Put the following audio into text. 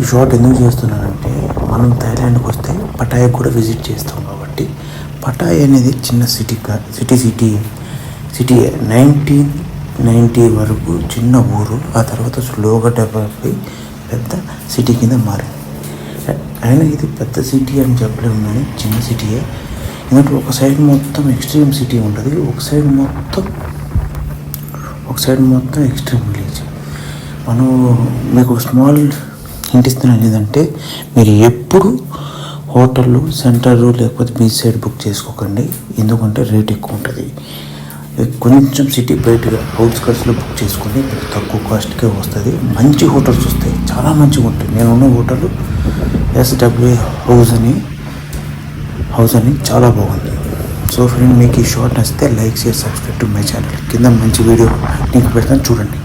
ఈ షార్ట్ ఎందుకు చేస్తున్నానంటే మనం థాయిలాండ్కి వస్తే పటాయా కూడా విజిట్ చేస్తాం కాబట్టి పటాయా అనేది చిన్న సిటీ 1990 వరకు చిన్న ఊరు. ఆ తర్వాత స్లోగా డెవలప్ అయ్యి పెద్ద సిటీ కింద మారింది. అయినా ఇది పెద్ద సిటీ అని చెప్పలేము కానీ చిన్న సిటీయే. ఎందుకంటే ఒక సైడ్ మొత్తం ఎక్స్ట్రీమ్ సిటీ ఉంటుంది, ఒక సైడ్ మొత్తం ఎక్స్ట్రీమ్ విలేజ్. మనం మీకు స్మాల్ హింట్ ఇస్తున్నాను ఏంటంటే మీరు ఎప్పుడు హోటళ్ళు సెంటర్ లేకపోతే బీచ్ సైడ్ బుక్ చేసుకోకండి, ఎందుకంటే రేట్ ఎక్కువ ఉంటుంది. కొంచెం సిటీ బయటగా అవుట్స్కట్స్లో బుక్ చేసుకోండి, తక్కువ కాస్ట్కే వస్తుంది. మంచి హోటల్స్ వస్తాయి, చాలా మంచిగా ఉంటాయి. నేను ఉన్న హోటల్ SW హౌస్ అని చాలా బాగుంది. సో ఫ్రెండ్, మీకు ఈ షార్ట్ నచ్చితే like share subscribe to my channel. కింద మంచి వీడియో లింక్ పెడతాను, చూడండి.